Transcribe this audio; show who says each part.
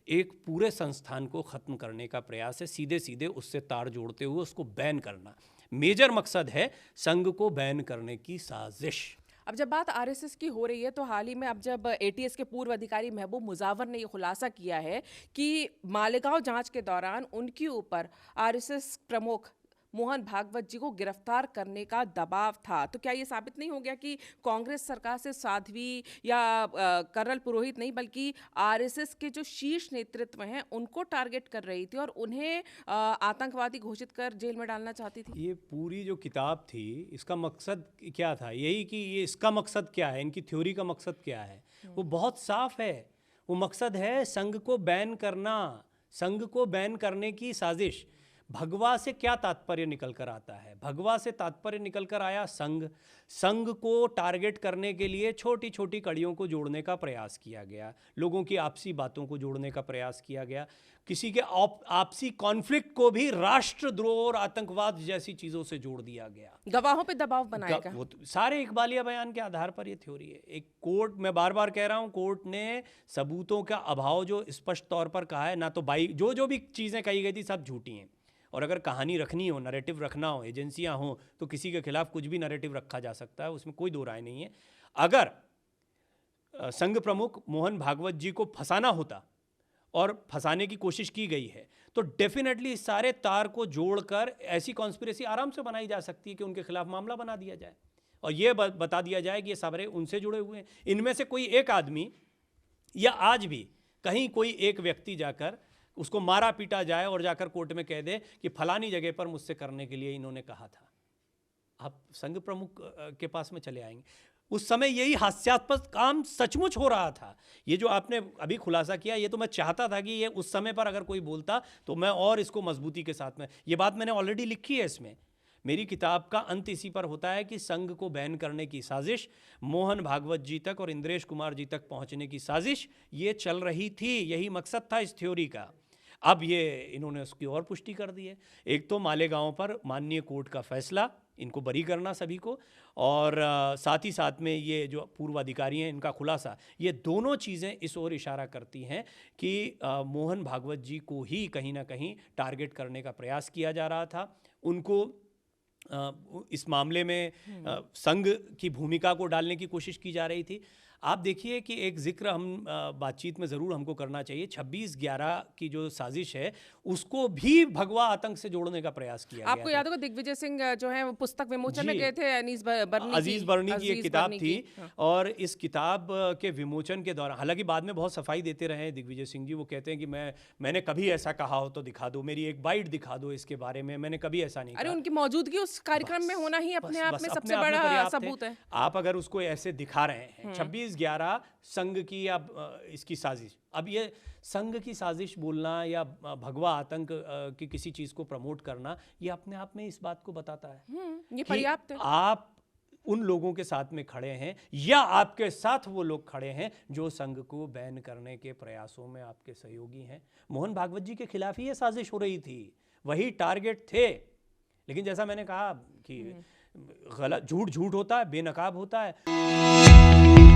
Speaker 1: एक पूरे संस्थान को ख़त्म करने का प्रयास है, सीधे सीधे उससे तार जोड़ते हुए उसको बैन करना। मेजर मकसद है संघ को बैन करने की साजिश।
Speaker 2: अब जब बात आरएसएस की हो रही है तो हाल ही में अब जब एटीएस के पूर्व अधिकारी महबूब मुजावर ने ये खुलासा किया है कि मालेगांव जांच के दौरान उनके ऊपर आरएसएस प्रमुख मोहन भागवत जी को गिरफ्तार करने का दबाव था, तो क्या ये साबित नहीं हो गया कि कांग्रेस सरकार से साध्वी या कर्नल पुरोहित नहीं बल्कि आरएसएस के जो शीर्ष नेतृत्व हैं उनको टारगेट कर रही थी और उन्हें आतंकवादी घोषित कर जेल में डालना चाहती थी?
Speaker 1: ये पूरी जो किताब थी इसका मकसद क्या था, यही कि ये इसका मकसद क्या है, इनकी थ्योरी का मकसद क्या है, वो बहुत साफ है। वो मकसद है संघ को बैन करना, संघ को बैन करने की साजिश। भगवा से क्या तात्पर्य निकल कर आता है? भगवा से तात्पर्य निकल कर आया संघ। संघ को टारगेट करने के लिए छोटी छोटी कड़ियों को जोड़ने का प्रयास किया गया, लोगों की आपसी बातों को जोड़ने का प्रयास किया गया, किसी के आपसी कॉन्फ्लिक्ट को भी राष्ट्रद्रोह और आतंकवाद जैसी चीज़ों से जोड़ दिया गया।
Speaker 2: गवाहों पे दबाव बनाएगा।
Speaker 1: वो तो सारे इकबालिया बयान के आधार पर ये थ्योरी है। एक कोर्ट, मैं बार बार कह रहा हूँ, कोर्ट ने सबूतों का अभाव जो स्पष्ट तौर पर कहा है, ना तो जो भी चीज़ें कही गई थी सब झूठी हैं। और अगर कहानी रखनी हो, नैरेटिव रखना हो, एजेंसियां हों, तो किसी के खिलाफ कुछ भी नैरेटिव रखा जा सकता है, उसमें कोई दो राय नहीं है। अगर संघ प्रमुख मोहन भागवत जी को फंसाना होता और फंसाने की कोशिश की गई है तो डेफिनेटली इस सारे तार को जोड़कर ऐसी कॉन्स्पिरेसी आराम से बनाई जा सकती है कि उनके खिलाफ मामला बना दिया जाए और ये बता दिया जाए कि ये सारे उनसे जुड़े हुए हैं। इनमें से कोई एक आदमी या आज भी कहीं कोई एक व्यक्ति जाकर उसको मारा पीटा जाए और जाकर कोर्ट में कह दे कि फलानी जगह पर मुझसे करने के लिए इन्होंने कहा था, आप संघ प्रमुख के पास में चले आएंगे। उस समय यही हास्यास्पद काम सचमुच हो रहा था। ये जो आपने अभी खुलासा किया, ये तो मैं चाहता था कि ये उस समय पर अगर कोई बोलता तो मैं और इसको मजबूती के साथ में, ये बात मैंने ऑलरेडी लिखी है इसमें। मेरी किताब का अंत इसी पर होता है कि संघ को बैन करने की साजिश, मोहन भागवत जी तक और इंद्रेश कुमार जी तक पहुंचने की साजिश ये चल रही थी, यही मकसद था इस थ्योरी का। अब ये इन्होंने उसकी और पुष्टि कर दी है। एक तो मालेगांव पर माननीय कोर्ट का फैसला, इनको बरी करना सभी को, और साथ ही साथ में ये जो पूर्व अधिकारी हैं इनका खुलासा, ये दोनों चीज़ें इस ओर इशारा करती हैं कि मोहन भागवत जी को ही कहीं ना कहीं टारगेट करने का प्रयास किया जा रहा था। उनको इस मामले में संघ की भूमिका को डालने की कोशिश की जा रही थी। आप देखिए कि एक जिक्र हम बातचीत में ज़रूर हमको करना चाहिए, 26/11 की जो साजिश है उसको भी भगवा आतंक से जोड़ने का प्रयास किया गया।
Speaker 2: आपको याद होगा दिग्विजय सिंह जो है वो पुस्तक विमोचन में गए थे,
Speaker 1: अजीज बर्नी की एक किताब थी। और इस किताब के विमोचन के दौरान, हालांकि बाद में बहुत सफाई देते रहे दिग्विजय सिंह जी, वो कहते हैं कि मैंने कभी ऐसा कहा हो तो दिखा दो, मेरी एक बाइट दिखा दो इसके बारे में, मैंने कभी ऐसा नहीं कहा।
Speaker 2: अरे उनकी मौजूदगी उस कार्यक्रम में होना ही अपने आप में सबसे बड़ा सबूत है।
Speaker 1: आप अगर उसको ऐसे दिखा रहे हैं 26/11 संघ की या इसकी साजिश, अब ये संघ की साजिश बोलना या भगवा आतंक की किसी चीज को प्रमोट करना, ये अपने आप में इस बात को बताता है
Speaker 2: ये पर्याप्त है।
Speaker 1: आप उन लोगों के साथ में खड़े हैं या आपके साथ वो लोग खड़े हैं जो संघ को बैन करने के प्रयासों में आपके सहयोगी हैं। मोहन भागवत जी के खिलाफ ही ये साजिश हो रही थी, वही टारगेट थे। लेकिन जैसा मैंने कहा कि गलत, झूठ होता है, बेनकाब होता है।